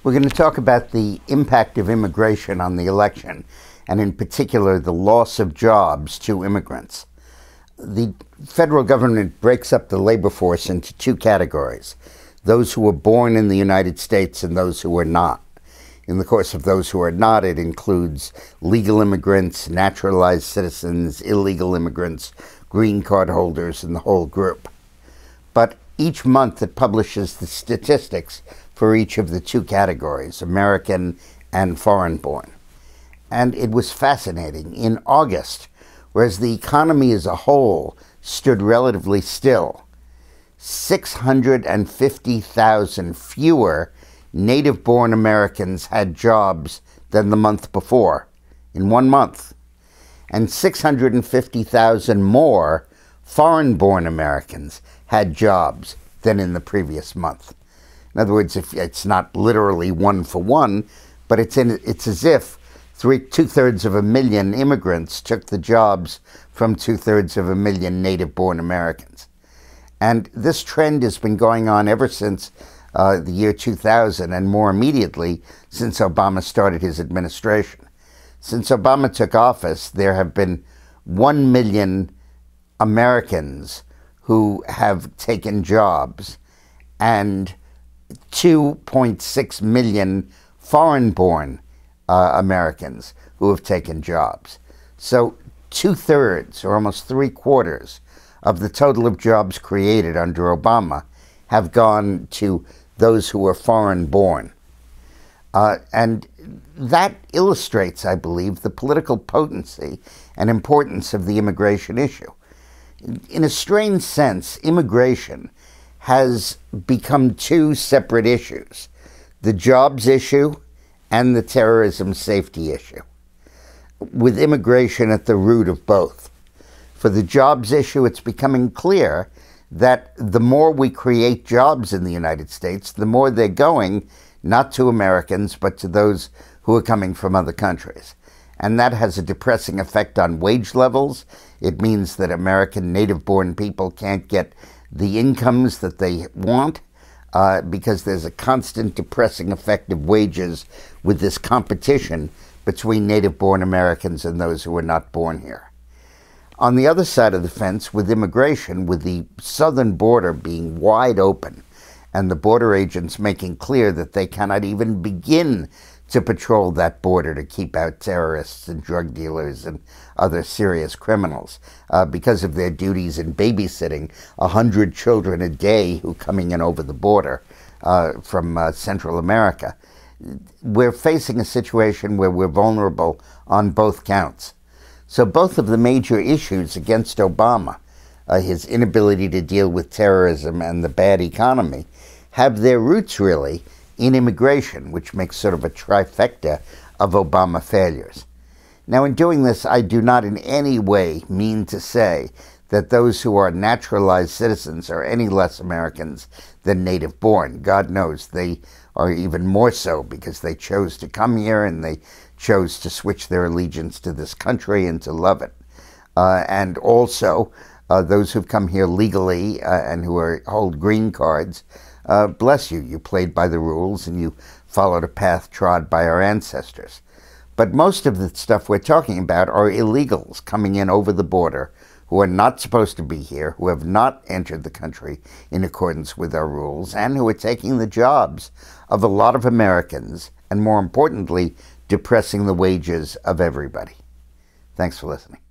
We're going to talk about the impact of immigration on the election, and in particular, the loss of jobs to immigrants. The federal government breaks up the labor force into two categories: those who were born in the United States and those who were not. In the course of those who are not, it includes legal immigrants, naturalized citizens, illegal immigrants, green card holders, and the whole group. But each month it publishes the statistics for each of the two categories, American and foreign-born. And it was fascinating. In August, whereas the economy as a whole stood relatively still, 650,000 fewer native-born Americans had jobs than the month before, in 1 month, and 650,000 more foreign-born Americans had jobs than in the previous month. In other words, if it's not literally one for one, but it's as if two-thirds of a million immigrants took the jobs from two-thirds of a million native-born Americans. And this trend has been going on ever since the year 2000, and more immediately since Obama started his administration. Since Obama took office, there have been 1 million Americans who have taken jobs and 2.6 million foreign-born Americans who have taken jobs. So two-thirds, or almost three-quarters, of the total of jobs created under Obama have gone to those who are foreign-born. And that illustrates, I believe, the political potency and importance of the immigration issue. In a strange sense, immigration has become two separate issues: the jobs issue and the terrorism safety issue, with immigration at the root of both. For the jobs issue, it's becoming clear that the more we create jobs in the United States, the more they're going not to Americans, but to those who are coming from other countries. And that has a depressing effect on wage levels. It means that American native-born people can't get the incomes that they want because there's a constant depressing effect of wages with this competition between native-born Americans and those who are not born here. On the other side of the fence, with immigration, with the southern border being wide open and the border agents making clear that they cannot even begin to patrol that border to keep out terrorists and drug dealers and other serious criminals because of their duties in babysitting 100 children a day who are coming in over the border from Central America. We're facing a situation where we're vulnerable on both counts. So both of the major issues against Obama, his inability to deal with terrorism and the bad economy, have their roots really in immigration, which makes sort of a trifecta of Obama failures. Now, in doing this, I do not in any way mean to say that those who are naturalized citizens are any less Americans than native-born. God knows they are even more so because they chose to come here and they chose to switch their allegiance to this country and to love it. And also, those who've come here legally and who hold green cards, bless you, you played by the rules and you followed a path trod by our ancestors. But most of the stuff we're talking about are illegals coming in over the border who are not supposed to be here, who have not entered the country in accordance with our rules, and who are taking the jobs of a lot of Americans, and more importantly, depressing the wages of everybody. Thanks for listening.